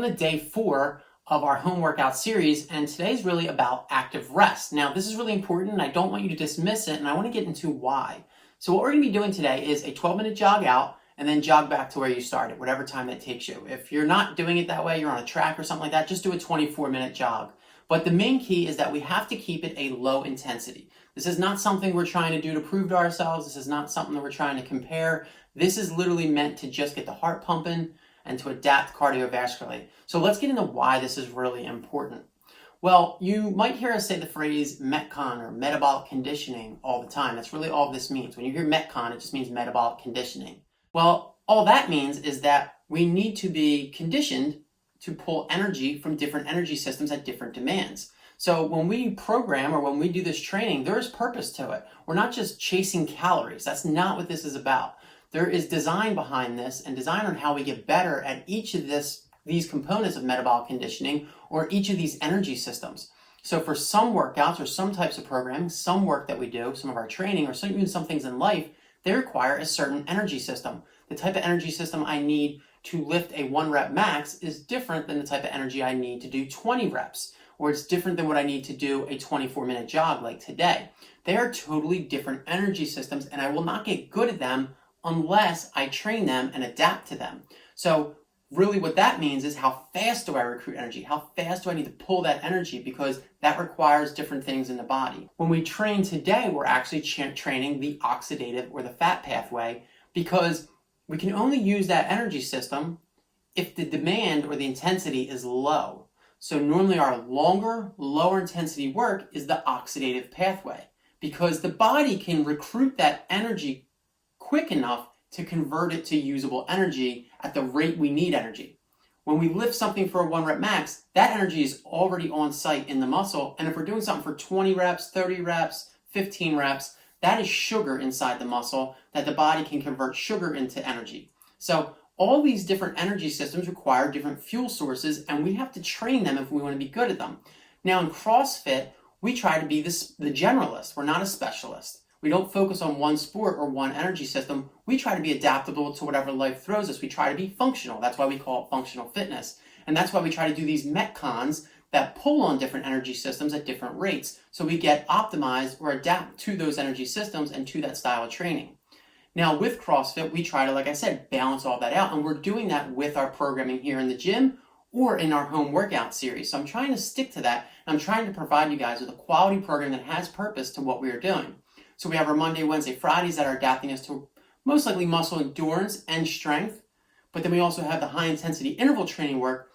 welcome to day 4 of our home workout series, and today's really about active rest. Now, this is really important, and I don't want you to dismiss it, and I want to get into why. So what we're going to be doing today is a 12-minute jog out, and then jog back to where you started, whatever time that takes you. If you're not doing it that way, you're on a track or something like that, just do a 24-minute jog. But the main key is that we have to keep it a low intensity. This is not something we're trying to do to prove to ourselves. This is not something that we're trying to compare. This is literally meant to just get the heart pumping and to adapt cardiovascularly. So let's get into why this is really important. Well, you might hear us say the phrase Metcon or metabolic conditioning all the time. That's really all this means. When you hear Metcon, it just means metabolic conditioning. Well, all that means is that we need to be conditioned to pull energy from different energy systems at different demands. So when we program or when we do this training, there is purpose to it. We're not just chasing calories. That's not what this is about. There is design behind this and design on how we get better at each of these components of metabolic conditioning or each of these energy systems. So for some workouts or some types of programming, some work that we do, some of our training, or even some things in life, they require a certain energy system. The type of energy system I need to lift a 1 rep max is different than the type of energy I need to do 20 reps, or it's different than what I need to do a 24-minute jog like today. They are totally different energy systems, and I will not get good at them unless I train them and adapt to them. So really what that means is how fast do I recruit energy? How fast do I need to pull that energy? Because that requires different things in the body. When we train today, we're actually training the oxidative or the fat pathway, because we can only use that energy system if the demand or the intensity is low. So normally our longer, lower intensity work is the oxidative pathway, because the body can recruit that energy quick enough to convert it to usable energy at the rate we need energy. When we lift something for a 1 rep max, that energy is already on site in the muscle. And if we're doing something for 20 reps, 30 reps, 15 reps, that is sugar inside the muscle that the body can convert sugar into energy. So all these different energy systems require different fuel sources, and we have to train them if we want to be good at them. Now in CrossFit, we try to be the generalist. We're not a specialist. We don't focus on one sport or one energy system. We try to be adaptable to whatever life throws us. We try to be functional. That's why we call it functional fitness. And that's why we try to do these Metcons that pull on different energy systems at different rates, so we get optimized or adapt to those energy systems and to that style of training. Now with CrossFit, we try to, like I said, balance all that out, and we're doing that with our programming here in the gym or in our home workout series. So I'm trying to stick to that, and I'm trying to provide you guys with a quality program that has purpose to what we are doing. So we have our Monday, Wednesday, Fridays that are adapting us to most likely muscle endurance and strength. But then we also have the high intensity interval training work,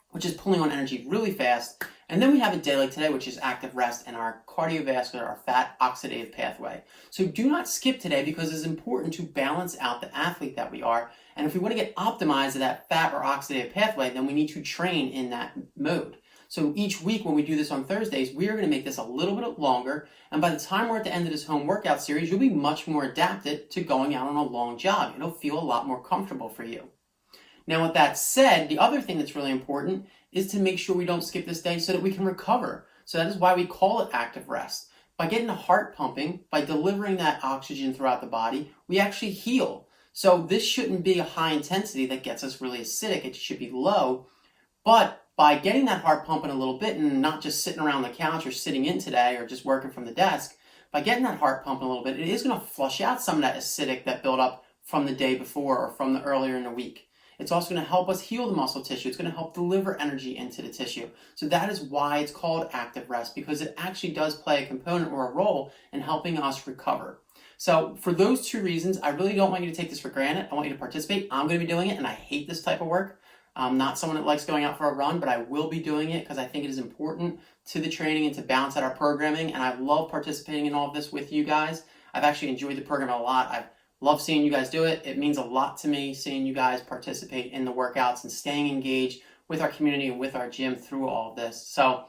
which is pulling on energy really fast. And then we have a day like today, which is active rest and our cardiovascular, our fat oxidative pathway. So do not skip today, because it's important to balance out the athlete that we are. And if we want to get optimized to that fat or oxidative pathway, then we need to train in that mode. So each week when we do this on Thursdays, we are going to make this a little bit longer. And by the time we're at the end of this home workout series, you'll be much more adapted to going out on a long jog. It'll feel a lot more comfortable for you. Now, with that said, the other thing that's really important is to make sure we don't skip this day so that we can recover. So that is why we call it active rest. By getting the heart pumping, by delivering that oxygen throughout the body, we actually heal. So this shouldn't be a high intensity that gets us really acidic. It should be low. But by getting that heart pumping a little bit and not just sitting around the couch or sitting in today or just working from the desk, by getting that heart pumping a little bit, it is going to flush out some of that acidic that built up from the day before or from the earlier in the week. It's also going to help us heal the muscle tissue. It's going to help deliver energy into the tissue. So that is why it's called active rest, because it actually does play a component or a role in helping us recover. So for those two reasons, I really don't want you to take this for granted. I want you to participate. I'm going to be doing it, and I hate this type of work. I'm not someone that likes going out for a run, but I will be doing it because I think it is important to the training and to balance out our programming. And I love participating in all of this with you guys. I've actually enjoyed the program a lot. I've loved seeing you guys do it. It means a lot to me seeing you guys participate in the workouts and staying engaged with our community and with our gym through all of this. So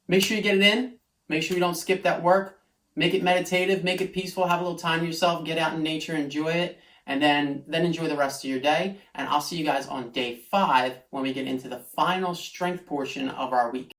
make sure you get it in. Make sure you don't skip that work. Make it meditative, make it peaceful, have a little time to yourself, get out in nature, enjoy it. And then enjoy the rest of your day. And I'll see you guys on day 5 when we get into the final strength portion of our week.